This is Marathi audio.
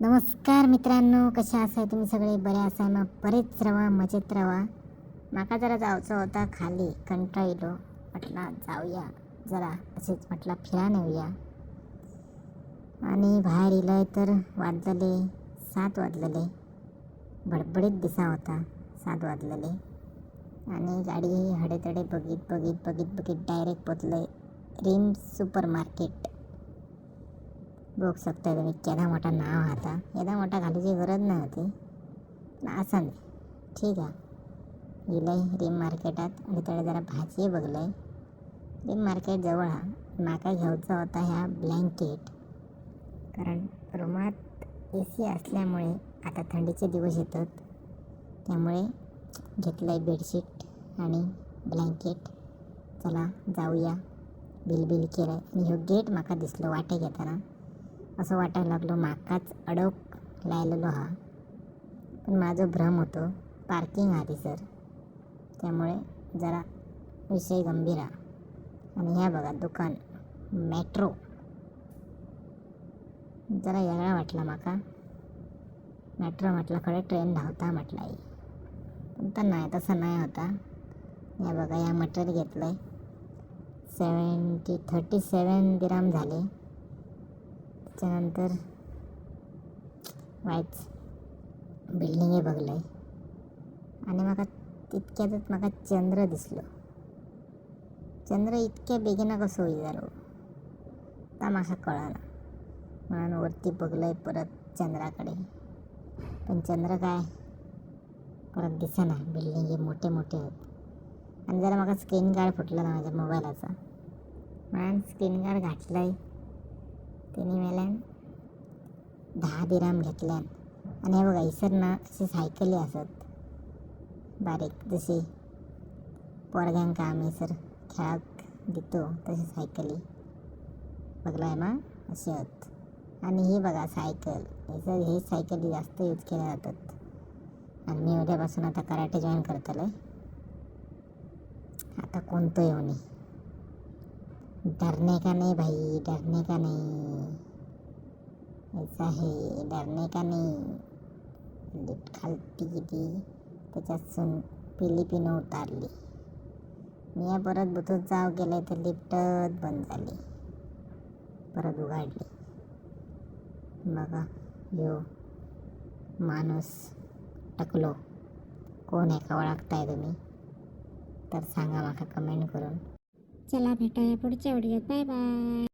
नमस्कार मित्रांनो, कशा आसाय तुम्ही सगळे? बरे आसाय? मग बरेच रवा, मजेत रवा. माका जरा जावचं होता खाली, कंटाळलो. म्हटलं जाऊया जरा, असेच म्हटलं फिरान येऊया. आणि बाहेर इलंय तर वाजलेले 7 वाजलेले. बडबडीत दिसा होता 7 वाजलेले. आणि गाडी हडेतडे बघित डायरेक्ट पोचले रिम्स सुपर मार्केट. बघू शकता तुम्ही केदा मोठा नाव आता. एदा मोठा घालायची गरज नाही होती, पण असं नाही. ठीक आहे, गेलंय रिम मार्केटात आणि त्याला जरा भाजी बघलंय. रिम मार्केट जवळ हा. माका घ्यायचा होता ह्या ब्लँकेट, कारण रूमात AC असल्यामुळे आता थंडीचे दिवस येतात, त्यामुळे घेतलंय बेडशीट आणि ब्लँकेट. चला जाऊया. बिल केलं आणि ह्यो गेट माका दिसलो वाटे घेताना. असं वाटायला लागलो माकाच अडक लायलेलो हा, पण माझं भ्रम होतो. पार्किंग हा सर, त्यामुळे जरा विषय गंभीर हा. आणि ह्या बघा दुकान मेट्रो. जरा वेगळा वाटला माका. मेट्रो म्हटलं खरं ट्रेन धावता म्हटलं आई, पण तर नाही, तसं नाही होता. या बघा या मटेरियल घेतलं आहे. 37 दिराम झाले. त्याच्यानंतर वाईच बिल्डिंगे बघलं आहे. आणि माका तितक्यातच माका चंद्र दिसलो. चंद्र इतक्या बेगीना कसं होई झालो ता माका कळना. म्हणून वरती बघलंय परत चंद्राकडे, पण चंद्र काय परत दिसेना. बिल्डिंगे मोठे आहेत. आणि जरा माका स्क्रीन गार्ड फुटला ना माझ्या मोबाईलाचा, म्हणून स्क्रीन गार्ड घातलंय. त्यांनी मेल्यान 10 दिराम घेतल्यान. आणि हे बघा इसर ना अशी सायकली असत बारीक, जशी पोरग्यांका आम्ही सर खेळाक देतो तशी सायकली बघलाय ना, असे आहेत. आणि हे बघा सायकल, हे सायकली जास्त यूज केल्या जातात. आणि मी उद्यापासून आता कराटे जॉईन करतले. आता कोणतं येऊ नये, डरने का नहीं भाई, डरने का नहीं, ऐसा है, डरने का नहीं. लिफ्ट खालती गेली, त्याच्यातून पिनो उतारली. मी परत बुथूत जाव गेले तर लिफ्टच बंद झाली, परत उघडली. बघा यो माणूस टकलो कोण आहे का, ओळखताय तुम्ही तर सांगा माका कमेंट करून. चला भेटाया पुढच्या व्हिडिओत. Bye bye.